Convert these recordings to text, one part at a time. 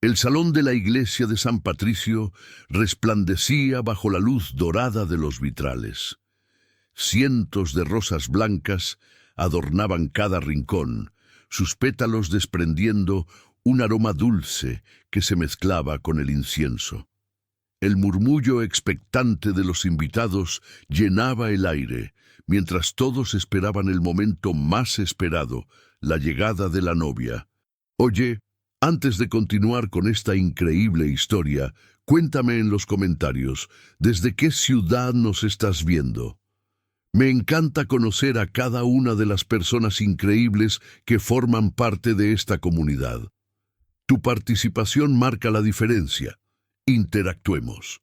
El salón de la iglesia de San Patricio resplandecía bajo la luz dorada de los vitrales. Cientos de rosas blancas adornaban cada rincón, sus pétalos desprendiendo un aroma dulce que se mezclaba con el incienso. El murmullo expectante de los invitados llenaba el aire, mientras todos esperaban el momento más esperado, la llegada de la novia. Oye, antes de continuar con esta increíble historia, cuéntame en los comentarios, ¿desde qué ciudad nos estás viendo? Me encanta conocer a cada una de las personas increíbles que forman parte de esta comunidad. Tu participación marca la diferencia. Interactuemos.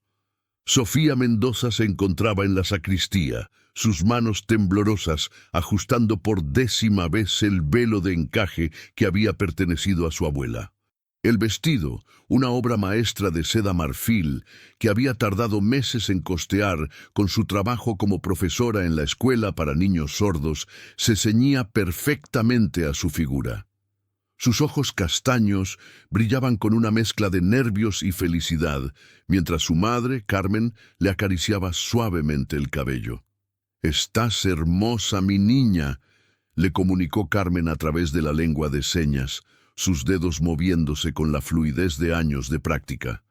Sofía Mendoza se encontraba en la sacristía, sus manos temblorosas, ajustando por 10ª vez el velo de encaje que había pertenecido a su abuela. El vestido, una obra maestra de seda marfil que había tardado meses en costear con su trabajo como profesora en la escuela para niños sordos, se ceñía perfectamente a su figura. Sus ojos castaños brillaban con una mezcla de nervios y felicidad, mientras su madre, Carmen, le acariciaba suavemente el cabello. «Estás hermosa, mi niña», le comunicó Carmen a través de la lengua de señas, sus dedos moviéndose con la fluidez de años de práctica.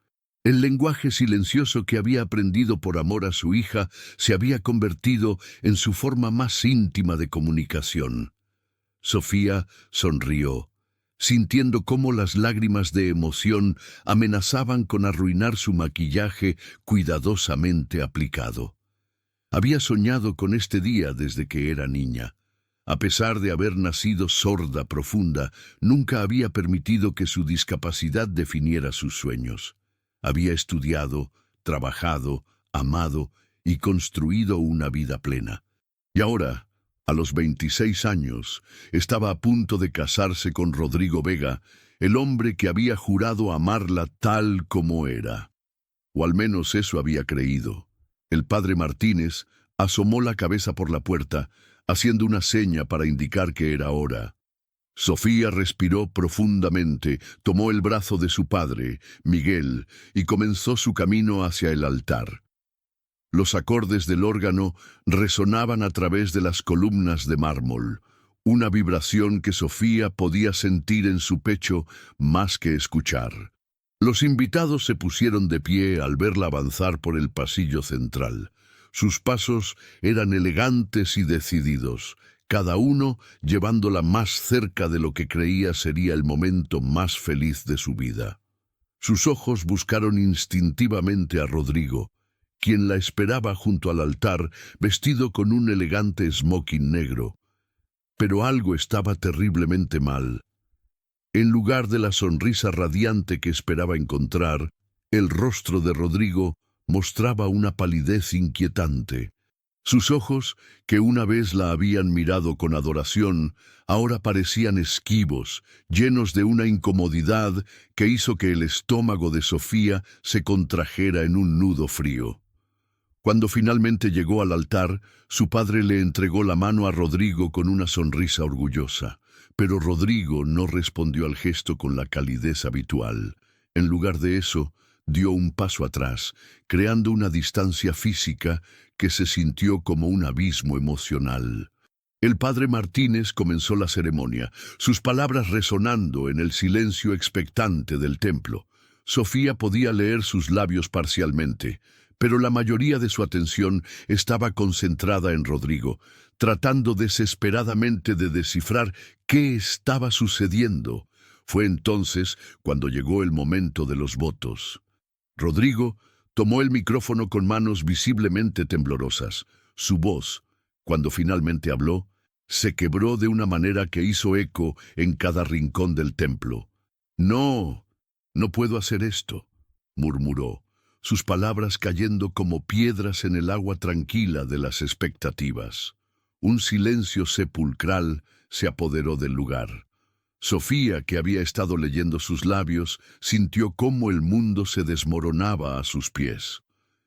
El lenguaje silencioso que había aprendido por amor a su hija se había convertido en su forma más íntima de comunicación. Sofía sonrió, sintiendo cómo las lágrimas de emoción amenazaban con arruinar su maquillaje cuidadosamente aplicado. Había soñado con este día desde que era niña. A pesar de haber nacido sorda profunda, nunca había permitido que su discapacidad definiera sus sueños. Había estudiado, trabajado, amado y construido una vida plena. Y ahora, a los 26 años, estaba a punto de casarse con Rodrigo Vega, el hombre que había jurado amarla tal como era. O al menos eso había creído. El padre Martínez asomó la cabeza por la puerta, haciendo una seña para indicar que era hora. Sofía respiró profundamente, tomó el brazo de su padre, Miguel, y comenzó su camino hacia el altar. Los acordes del órgano resonaban a través de las columnas de mármol, una vibración que Sofía podía sentir en su pecho más que escuchar. Los invitados se pusieron de pie al verla avanzar por el pasillo central. Sus pasos eran elegantes y decididos, cada uno llevándola más cerca de lo que creía sería el momento más feliz de su vida. Sus ojos buscaron instintivamente a Rodrigo, quien la esperaba junto al altar, vestido con un elegante smoking negro. Pero algo estaba terriblemente mal. En lugar de la sonrisa radiante que esperaba encontrar, el rostro de Rodrigo mostraba una palidez inquietante. Sus ojos, que una vez la habían mirado con adoración, ahora parecían esquivos, llenos de una incomodidad que hizo que el estómago de Sofía se contrajera en un nudo frío. Cuando finalmente llegó al altar, su padre le entregó la mano a Rodrigo con una sonrisa orgullosa, pero Rodrigo no respondió al gesto con la calidez habitual. En lugar de eso, dio un paso atrás, creando una distancia física que se sintió como un abismo emocional. El padre Martínez comenzó la ceremonia, sus palabras resonando en el silencio expectante del templo. Sofía podía leer sus labios parcialmente, pero la mayoría de su atención estaba concentrada en Rodrigo, tratando desesperadamente de descifrar qué estaba sucediendo. Fue entonces cuando llegó el momento de los votos. Rodrigo tomó el micrófono con manos visiblemente temblorosas. Su voz, cuando finalmente habló, se quebró de una manera que hizo eco en cada rincón del templo. «No, no puedo hacer esto», murmuró, sus palabras cayendo como piedras en el agua tranquila de las expectativas. Un silencio sepulcral se apoderó del lugar. Sofía, que había estado leyendo sus labios, sintió cómo el mundo se desmoronaba a sus pies.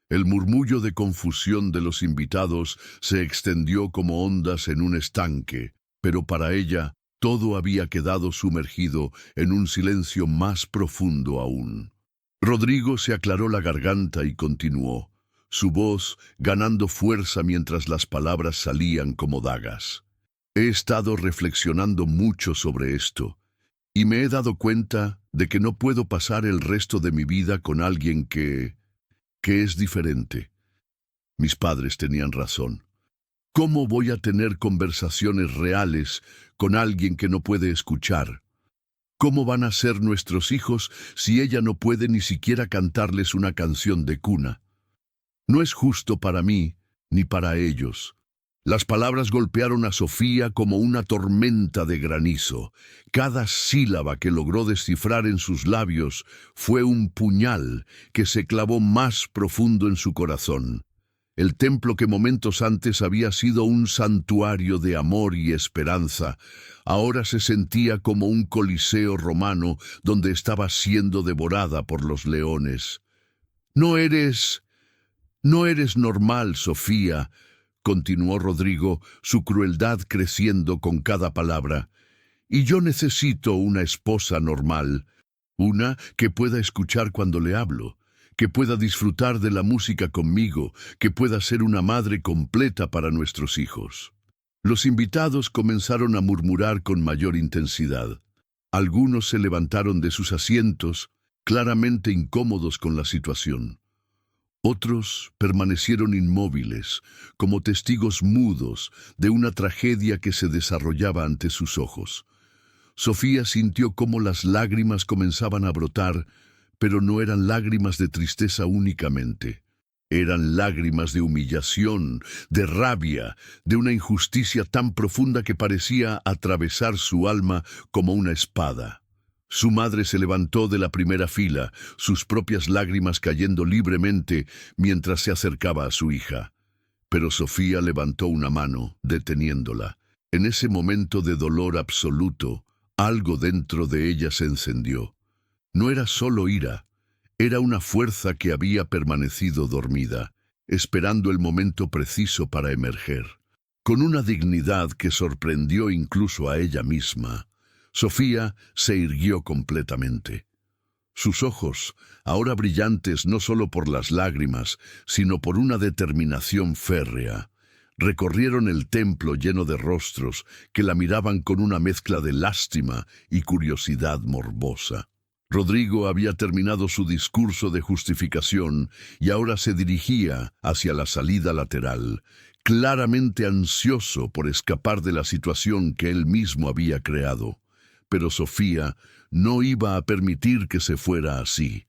El murmullo de confusión de los invitados se extendió como ondas en un estanque, pero para ella Todo había quedado sumergido en un silencio más profundo aún. Rodrigo se aclaró la garganta y continuó, su voz ganando fuerza mientras las palabras salían como dagas. He estado reflexionando mucho sobre esto, y me he dado cuenta de que no puedo pasar el resto de mi vida con alguien que es diferente. Mis padres tenían razón. ¿Cómo voy a tener conversaciones reales con alguien que no puede escuchar? ¿Cómo van a ser nuestros hijos si ella no puede ni siquiera cantarles una canción de cuna? No es justo para mí ni para ellos. Las palabras golpearon a Sofía como una tormenta de granizo. Cada sílaba que logró descifrar en sus labios fue un puñal que se clavó más profundo en su corazón. El templo que momentos antes había sido un santuario de amor y esperanza, ahora se sentía como un coliseo romano donde estaba siendo devorada por los leones. No eres normal, Sofía, continuó Rodrigo, su crueldad creciendo con cada palabra. Y yo necesito una esposa normal, una que pueda escuchar cuando le hablo, que pueda disfrutar de la música conmigo, que pueda ser una madre completa para nuestros hijos. Los invitados comenzaron a murmurar con mayor intensidad. Algunos se levantaron de sus asientos, claramente incómodos con la situación. Otros permanecieron inmóviles, como testigos mudos de una tragedia que se desarrollaba ante sus ojos. Sofía sintió cómo las lágrimas comenzaban a brotar, pero no eran lágrimas de tristeza únicamente. Eran lágrimas de humillación, de rabia, de una injusticia tan profunda que parecía atravesar su alma como una espada. Su madre se levantó de la primera fila, sus propias lágrimas cayendo libremente mientras se acercaba a su hija. Pero Sofía levantó una mano, deteniéndola. En ese momento de dolor absoluto, algo dentro de ella se encendió. No era solo ira, era una fuerza que había permanecido dormida, esperando el momento preciso para emerger. Con una dignidad que sorprendió incluso a ella misma, Sofía se irguió completamente. Sus ojos, ahora brillantes no solo por las lágrimas, sino por una determinación férrea, recorrieron el templo lleno de rostros que la miraban con una mezcla de lástima y curiosidad morbosa. Rodrigo había terminado su discurso de justificación y ahora se dirigía hacia la salida lateral, claramente ansioso por escapar de la situación que él mismo había creado. Pero Sofía no iba a permitir que se fuera así.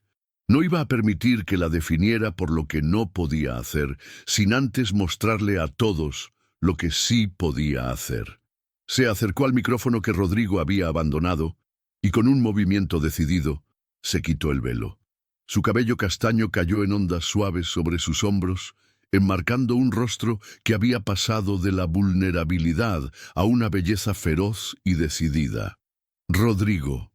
No iba a permitir que la definiera por lo que no podía hacer, sin antes mostrarle a todos lo que sí podía hacer. Se acercó al micrófono que Rodrigo había abandonado y con un movimiento decidido se quitó el velo. Su cabello castaño cayó en ondas suaves sobre sus hombros, enmarcando un rostro que había pasado de la vulnerabilidad a una belleza feroz y decidida. Rodrigo,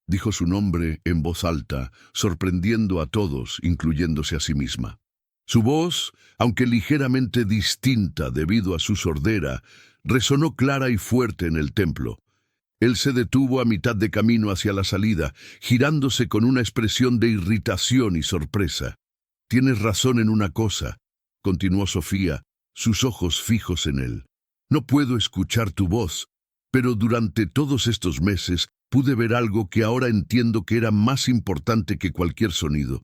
dijo su nombre en voz alta, sorprendiendo a todos, incluyéndose a sí misma. Su voz, aunque ligeramente distinta debido a su sordera, resonó clara y fuerte en el templo. Él se detuvo a mitad de camino hacia la salida, girándose con una expresión de irritación y sorpresa. «Tienes razón en una cosa», continuó Sofía, sus ojos fijos en él. «No puedo escuchar tu voz, pero durante todos estos meses pude ver algo que ahora entiendo que era más importante que cualquier sonido.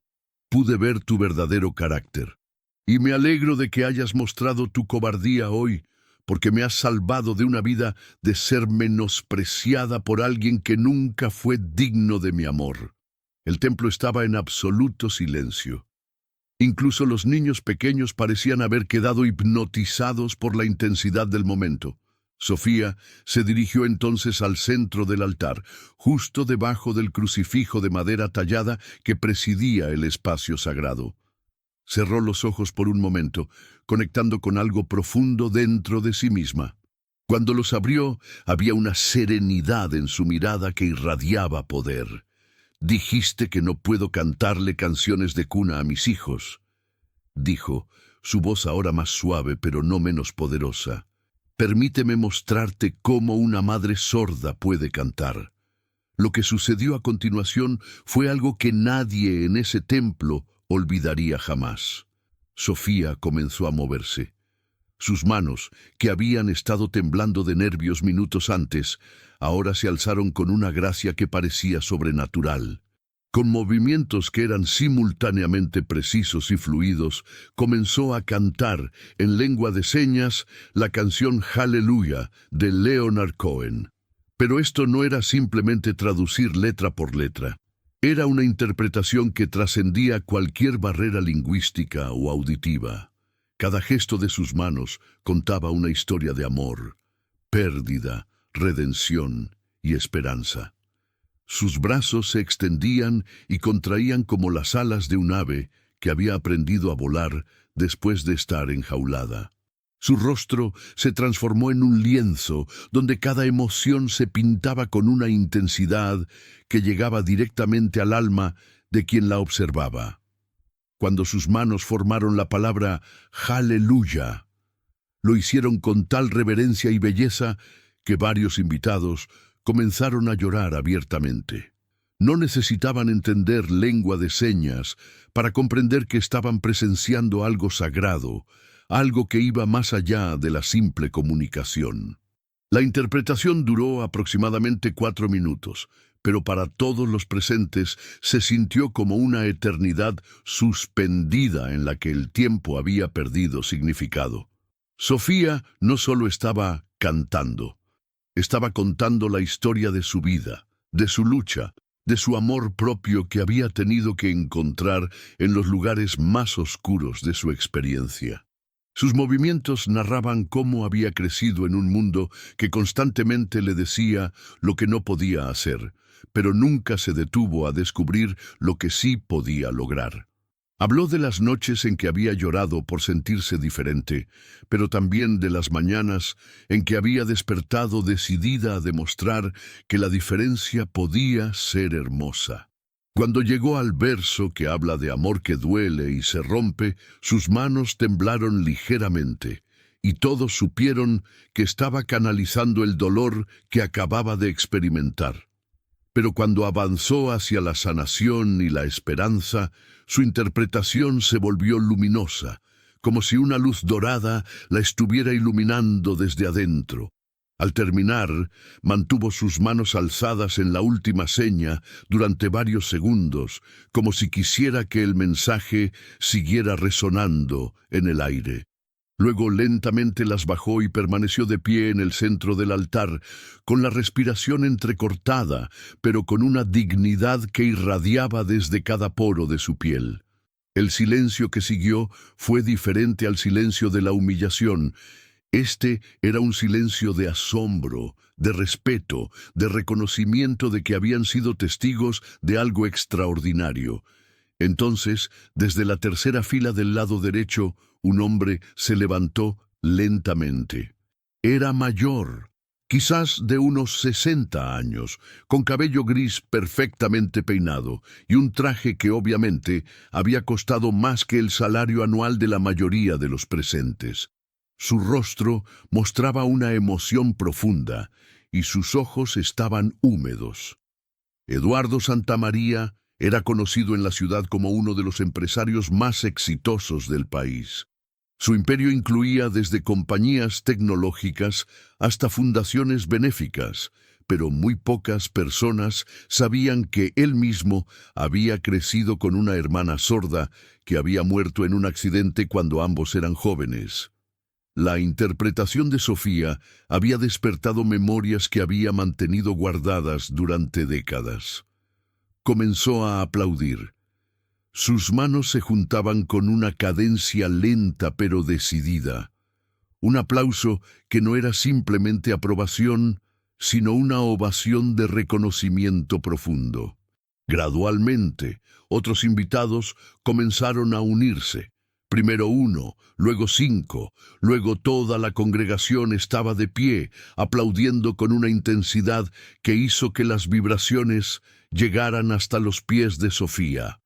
Pude ver tu verdadero carácter. Y me alegro de que hayas mostrado tu cobardía hoy, porque me has salvado de una vida de ser menospreciada por alguien que nunca fue digno de mi amor». El templo estaba en absoluto silencio. Incluso los niños pequeños parecían haber quedado hipnotizados por la intensidad del momento. Sofía se dirigió entonces al centro del altar, justo debajo del crucifijo de madera tallada que presidía el espacio sagrado. Cerró los ojos por un momento, conectando con algo profundo dentro de sí misma. Cuando los abrió, había una serenidad en su mirada que irradiaba poder. «Dijiste que no puedo cantarle canciones de cuna a mis hijos», dijo, su voz ahora más suave pero no menos poderosa. Permíteme mostrarte cómo una madre sorda puede cantar. Lo que sucedió a continuación fue algo que nadie en ese templo olvidaría jamás. Sofía comenzó a moverse. Sus manos, que habían estado temblando de nervios minutos antes, ahora se alzaron con una gracia que parecía sobrenatural. Con movimientos que eran simultáneamente precisos y fluidos, comenzó a cantar en lengua de señas la canción Hallelujah de Leonard Cohen. Pero esto no era simplemente traducir letra por letra. Era una interpretación que trascendía cualquier barrera lingüística o auditiva. Cada gesto de sus manos contaba una historia de amor, pérdida, redención y esperanza. Sus brazos se extendían y contraían como las alas de un ave que había aprendido a volar después de estar enjaulada. Su rostro se transformó en un lienzo donde cada emoción se pintaba con una intensidad que llegaba directamente al alma de quien la observaba. Cuando sus manos formaron la palabra Hallelujah, lo hicieron con tal reverencia y belleza que varios invitados comenzaron a llorar abiertamente. No necesitaban entender lengua de señas para comprender que estaban presenciando algo sagrado, algo que iba más allá de la simple comunicación. La interpretación duró aproximadamente 4 minutos, pero para todos los presentes se sintió como una eternidad suspendida en la que el tiempo había perdido significado. Sofía no solo estaba cantando, estaba contando la historia de su vida, de su lucha, de su amor propio que había tenido que encontrar en los lugares más oscuros de su experiencia. Sus movimientos narraban cómo había crecido en un mundo que constantemente le decía lo que no podía hacer, pero nunca se detuvo a descubrir lo que sí podía lograr. Habló de las noches en que había llorado por sentirse diferente, pero también de las mañanas en que había despertado decidida a demostrar que la diferencia podía ser hermosa. Cuando llegó al verso que habla de amor que duele y se rompe, sus manos temblaron ligeramente, y todos supieron que estaba canalizando el dolor que acababa de experimentar. Pero cuando avanzó hacia la sanación y la esperanza, su interpretación se volvió luminosa, como si una luz dorada la estuviera iluminando desde adentro. Al terminar, mantuvo sus manos alzadas en la última seña durante varios segundos, como si quisiera que el mensaje siguiera resonando en el aire. Luego lentamente las bajó y permaneció de pie en el centro del altar, con la respiración entrecortada, pero con una dignidad que irradiaba desde cada poro de su piel. El silencio que siguió fue diferente al silencio de la humillación. Este era un silencio de asombro, de respeto, de reconocimiento de que habían sido testigos de algo extraordinario. Entonces, desde la tercera fila del lado derecho, un hombre se levantó lentamente. Era mayor, quizás de unos 60 años, con cabello gris perfectamente peinado y un traje que obviamente había costado más que el salario anual de la mayoría de los presentes. Su rostro mostraba una emoción profunda y sus ojos estaban húmedos. Eduardo Santamaría era conocido en la ciudad como uno de los empresarios más exitosos del país. Su imperio incluía desde compañías tecnológicas hasta fundaciones benéficas, pero muy pocas personas sabían que él mismo había crecido con una hermana sorda que había muerto en un accidente cuando ambos eran jóvenes. La interpretación de Sofía había despertado memorias que había mantenido guardadas durante décadas. Comenzó a aplaudir. Sus manos se juntaban con una cadencia lenta pero decidida. Un aplauso que no era simplemente aprobación, sino una ovación de reconocimiento profundo. Gradualmente, otros invitados comenzaron a unirse. Primero 1, luego 5, luego toda la congregación estaba de pie, aplaudiendo con una intensidad que hizo que las vibraciones llegaran hasta los pies de Sofía.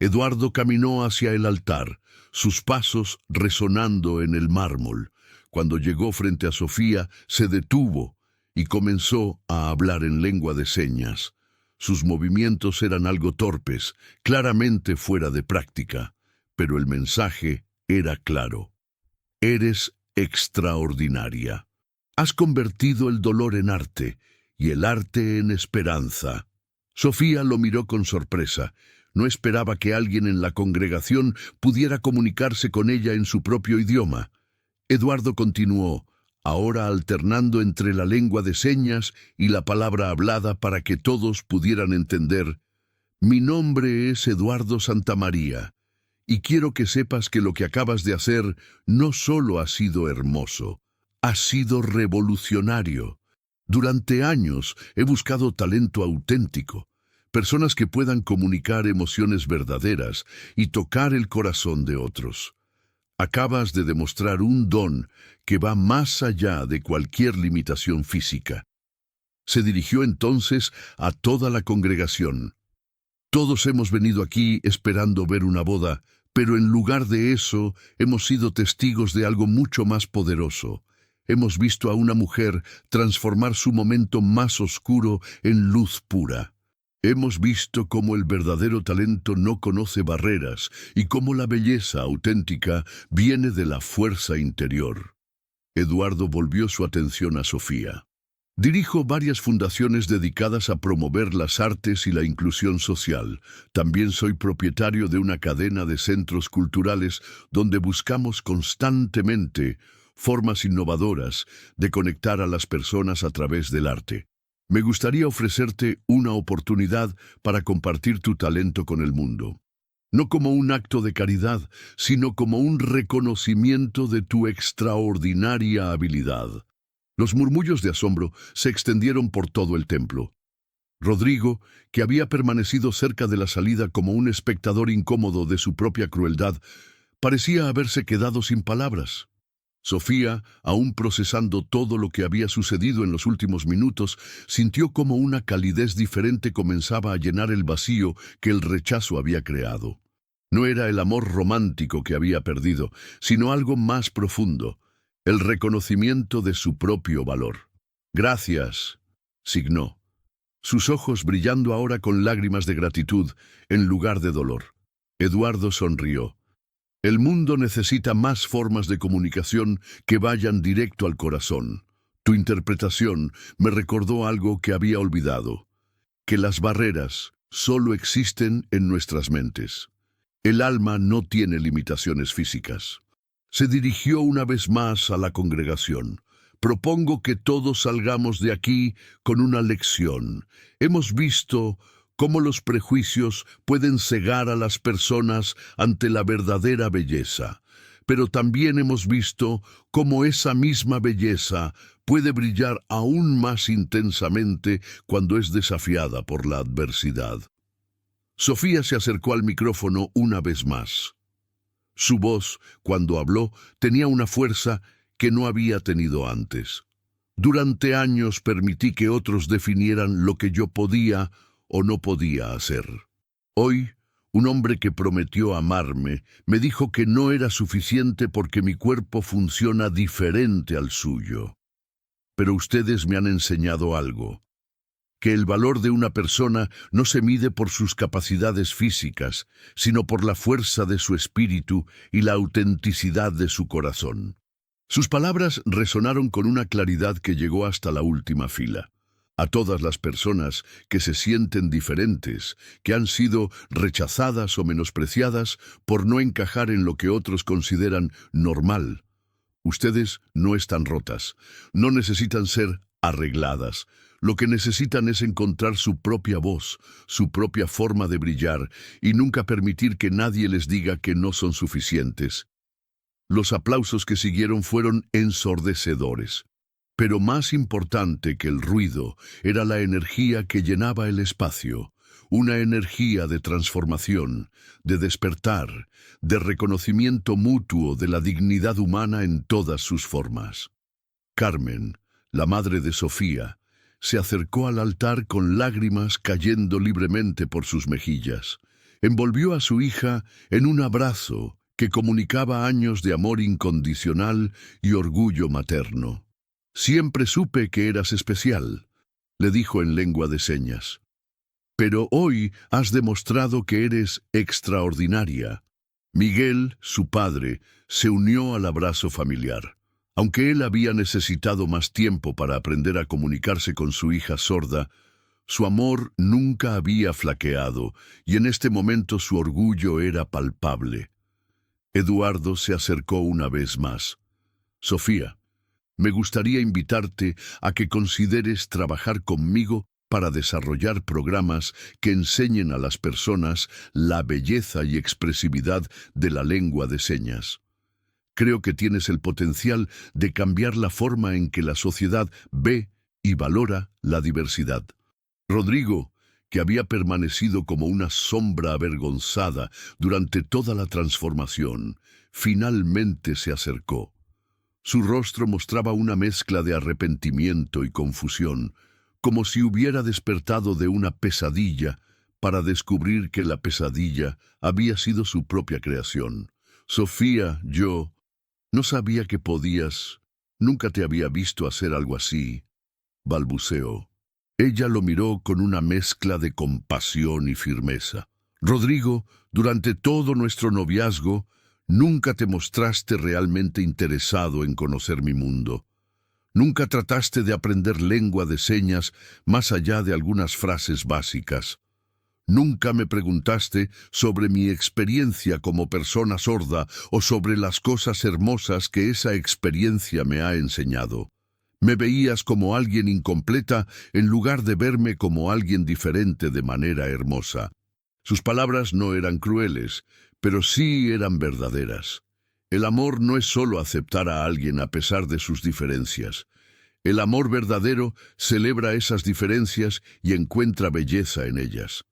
Eduardo caminó hacia el altar, sus pasos resonando en el mármol. Cuando llegó frente a Sofía, se detuvo y comenzó a hablar en lengua de señas. Sus movimientos eran algo torpes, claramente fuera de práctica, pero el mensaje era claro. Eres extraordinaria. Has convertido el dolor en arte y el arte en esperanza. Sofía lo miró con sorpresa. No esperaba que alguien en la congregación pudiera comunicarse con ella en su propio idioma. Eduardo continuó, ahora alternando entre la lengua de señas y la palabra hablada para que todos pudieran entender. Mi nombre es Eduardo Santamaría, y quiero que sepas que lo que acabas de hacer no solo ha sido hermoso, ha sido revolucionario. Durante años he buscado talento auténtico, personas que puedan comunicar emociones verdaderas y tocar el corazón de otros. Acabas de demostrar un don que va más allá de cualquier limitación física. Se dirigió entonces a toda la congregación. Todos hemos venido aquí esperando ver una boda, pero en lugar de eso hemos sido testigos de algo mucho más poderoso. Hemos visto a una mujer transformar su momento más oscuro en luz pura. Hemos visto cómo el verdadero talento no conoce barreras y cómo la belleza auténtica viene de la fuerza interior. Eduardo volvió su atención a Sofía. Dirijo varias fundaciones dedicadas a promover las artes y la inclusión social. También soy propietario de una cadena de centros culturales donde buscamos constantemente formas innovadoras de conectar a las personas a través del arte. Me gustaría ofrecerte una oportunidad para compartir tu talento con el mundo. No como un acto de caridad, sino como un reconocimiento de tu extraordinaria habilidad. Los murmullos de asombro se extendieron por todo el templo. Rodrigo, que había permanecido cerca de la salida como un espectador incómodo de su propia crueldad, parecía haberse quedado sin palabras. Sofía, aún procesando todo lo que había sucedido en los últimos minutos, sintió como una calidez diferente comenzaba a llenar el vacío que el rechazo había creado. No era el amor romántico que había perdido, sino algo más profundo, el reconocimiento de su propio valor. Gracias, signó, sus ojos brillando ahora con lágrimas de gratitud en lugar de dolor. Eduardo sonrió. El mundo necesita más formas de comunicación que vayan directo al corazón. Tu interpretación me recordó algo que había olvidado, que las barreras solo existen en nuestras mentes. El alma no tiene limitaciones físicas. Se dirigió una vez más a la congregación. Propongo que todos salgamos de aquí con una lección. Hemos visto cómo los prejuicios pueden cegar a las personas ante la verdadera belleza, pero también hemos visto cómo esa misma belleza puede brillar aún más intensamente cuando es desafiada por la adversidad. Sofía se acercó al micrófono una vez más. Su voz, cuando habló, tenía una fuerza que no había tenido antes. Durante años permití que otros definieran lo que yo podía o no podía hacer. Hoy, un hombre que prometió amarme me dijo que no era suficiente porque mi cuerpo funciona diferente al suyo. Pero ustedes me han enseñado algo, que el valor de una persona no se mide por sus capacidades físicas, sino por la fuerza de su espíritu y la autenticidad de su corazón. Sus palabras resonaron con una claridad que llegó hasta la última fila. A todas las personas que se sienten diferentes, que han sido rechazadas o menospreciadas por no encajar en lo que otros consideran normal. Ustedes no están rotas, no necesitan ser arregladas. Lo que necesitan es encontrar su propia voz, su propia forma de brillar y nunca permitir que nadie les diga que no son suficientes. Los aplausos que siguieron fueron ensordecedores. Pero más importante que el ruido era la energía que llenaba el espacio, una energía de transformación, de despertar, de reconocimiento mutuo de la dignidad humana en todas sus formas. Carmen, la madre de Sofía, se acercó al altar con lágrimas cayendo libremente por sus mejillas. Envolvió a su hija en un abrazo que comunicaba años de amor incondicional y orgullo materno. «Siempre supe que eras especial», le dijo en lengua de señas. «Pero hoy has demostrado que eres extraordinaria». Miguel, su padre, se unió al abrazo familiar. Aunque él había necesitado más tiempo para aprender a comunicarse con su hija sorda, su amor nunca había flaqueado y en este momento su orgullo era palpable. Eduardo se acercó una vez más. «Sofía, me gustaría invitarte a que consideres trabajar conmigo para desarrollar programas que enseñen a las personas la belleza y expresividad de la lengua de señas. Creo que tienes el potencial de cambiar la forma en que la sociedad ve y valora la diversidad». Rodrigo, que había permanecido como una sombra avergonzada durante toda la transformación, finalmente se acercó. Su rostro mostraba una mezcla de arrepentimiento y confusión, como si hubiera despertado de una pesadilla para descubrir que la pesadilla había sido su propia creación. «Sofía, yo no sabía que podías. Nunca te había visto hacer algo así», balbuceó. Ella lo miró con una mezcla de compasión y firmeza. «Rodrigo, durante todo nuestro noviazgo, nunca te mostraste realmente interesado en conocer mi mundo. Nunca trataste de aprender lengua de señas más allá de algunas frases básicas. Nunca me preguntaste sobre mi experiencia como persona sorda o sobre las cosas hermosas que esa experiencia me ha enseñado. Me veías como alguien incompleta en lugar de verme como alguien diferente de manera hermosa». Sus palabras no eran crueles, pero sí eran verdaderas. El amor no es solo aceptar a alguien a pesar de sus diferencias. El amor verdadero celebra esas diferencias y encuentra belleza en ellas.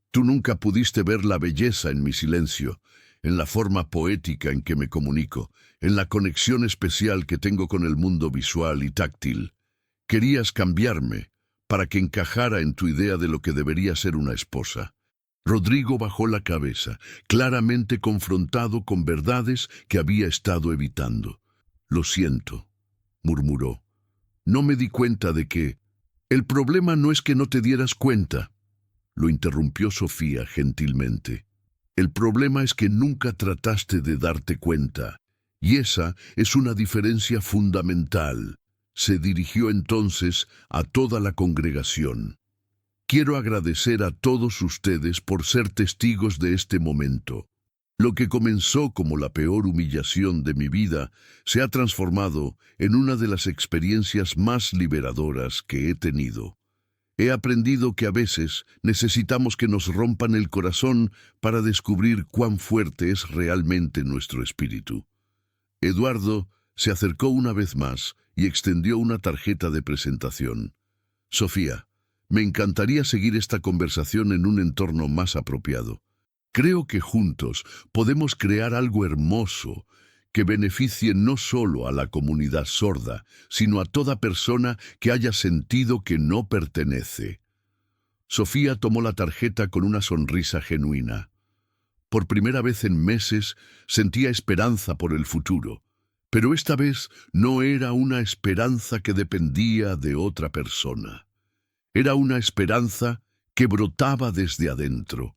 Tú nunca pudiste ver la belleza en mi silencio, en la forma poética en que me comunico, en la conexión especial que tengo con el mundo visual y táctil. Querías cambiarme para que encajara en tu idea de lo que debería ser una esposa. Rodrigo bajó la cabeza, claramente confrontado con verdades que había estado evitando. «Lo siento», murmuró. «No me di cuenta de que...». «El problema no es que no te dieras cuenta», lo interrumpió Sofía gentilmente. «El problema es que nunca trataste de darte cuenta, y esa es una diferencia fundamental». Se dirigió entonces a toda la congregación. «Quiero agradecer a todos ustedes por ser testigos de este momento. Lo que comenzó como la peor humillación de mi vida se ha transformado en una de las experiencias más liberadoras que he tenido. He aprendido que a veces necesitamos que nos rompan el corazón para descubrir cuán fuerte es realmente nuestro espíritu». Eduardo se acercó una vez más y extendió una tarjeta de presentación. «Sofía, me encantaría seguir esta conversación en un entorno más apropiado. Creo que juntos podemos crear algo hermoso que beneficie no solo a la comunidad sorda, sino a toda persona que haya sentido que no pertenece». Sofía tomó la tarjeta con una sonrisa genuina. Por primera vez en meses sentía esperanza por el futuro, pero esta vez no era una esperanza que dependía de otra persona. Era una esperanza que brotaba desde adentro.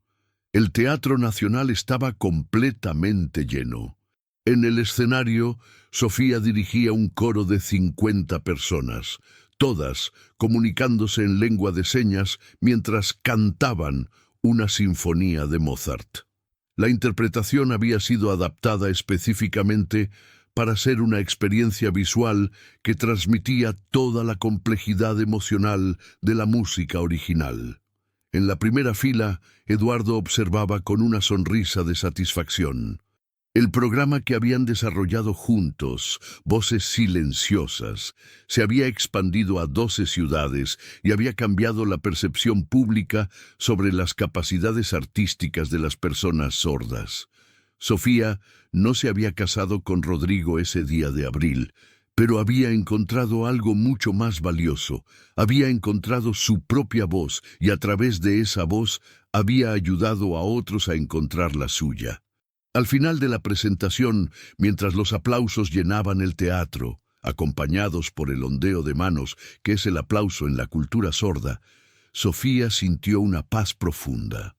El Teatro Nacional estaba completamente lleno. En el escenario, Sofía dirigía un coro de 50 personas, todas comunicándose en lengua de señas mientras cantaban una sinfonía de Mozart. La interpretación había sido adaptada específicamente para ser una experiencia visual que transmitía toda la complejidad emocional de la música original. En la primera fila, Eduardo observaba con una sonrisa de satisfacción. El programa que habían desarrollado juntos, Voces Silenciosas, se había expandido a 12 ciudades y había cambiado la percepción pública sobre las capacidades artísticas de las personas sordas. Sofía no se había casado con Rodrigo ese día de abril, pero había encontrado algo mucho más valioso. Había encontrado su propia voz y a través de esa voz había ayudado a otros a encontrar la suya. Al final de la presentación, mientras los aplausos llenaban el teatro, acompañados por el ondeo de manos, que es el aplauso en la cultura sorda, Sofía sintió una paz profunda.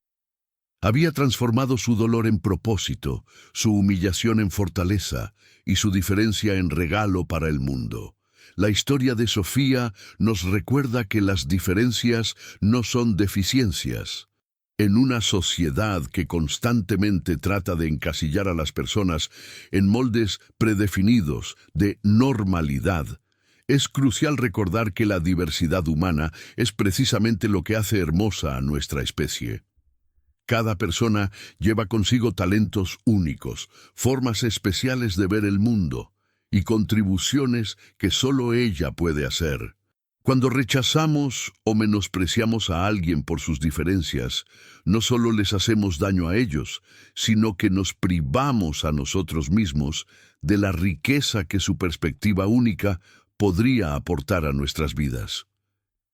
Había transformado su dolor en propósito, su humillación en fortaleza y su diferencia en regalo para el mundo. La historia de Sofía nos recuerda que las diferencias no son deficiencias. En una sociedad que constantemente trata de encasillar a las personas en moldes predefinidos de normalidad, es crucial recordar que la diversidad humana es precisamente lo que hace hermosa a nuestra especie. Cada persona lleva consigo talentos únicos, formas especiales de ver el mundo y contribuciones que solo ella puede hacer. Cuando rechazamos o menospreciamos a alguien por sus diferencias, no solo les hacemos daño a ellos, sino que nos privamos a nosotros mismos de la riqueza que su perspectiva única podría aportar a nuestras vidas.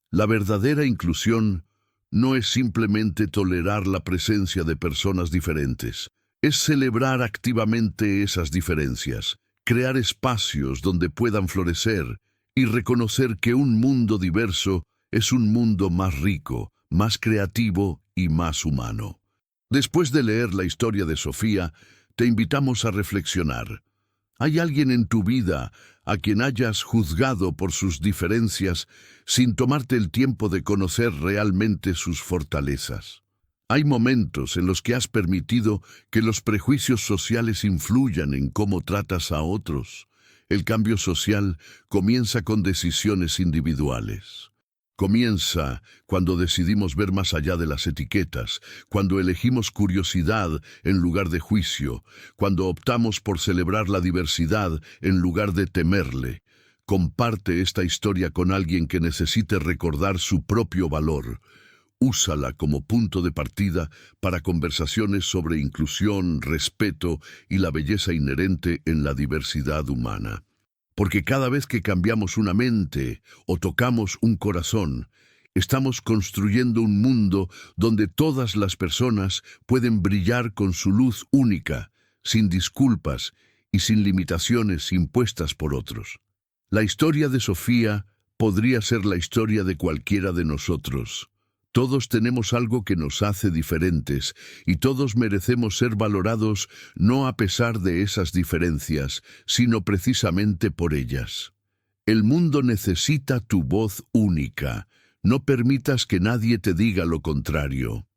La verdadera inclusión no es simplemente tolerar la presencia de personas diferentes, es celebrar activamente esas diferencias, crear espacios donde puedan florecer y reconocer que un mundo diverso es un mundo más rico, más creativo y más humano. Después de leer la historia de Sofía, te invitamos a reflexionar. ¿Hay alguien en tu vida a quien hayas juzgado por sus diferencias sin tomarte el tiempo de conocer realmente sus fortalezas? Hay momentos en los que has permitido que los prejuicios sociales influyan en cómo tratas a otros. El cambio social comienza con decisiones individuales. Comienza cuando decidimos ver más allá de las etiquetas, cuando elegimos curiosidad en lugar de juicio, cuando optamos por celebrar la diversidad en lugar de temerle. Comparte esta historia con alguien que necesite recordar su propio valor. Úsala como punto de partida para conversaciones sobre inclusión, respeto y la belleza inherente en la diversidad humana. Porque cada vez que cambiamos una mente o tocamos un corazón, estamos construyendo un mundo donde todas las personas pueden brillar con su luz única, sin disculpas y sin limitaciones impuestas por otros. La historia de Sofía podría ser la historia de cualquiera de nosotros. Todos tenemos algo que nos hace diferentes y todos merecemos ser valorados no a pesar de esas diferencias, sino precisamente por ellas. El mundo necesita tu voz única. No permitas que nadie te diga lo contrario.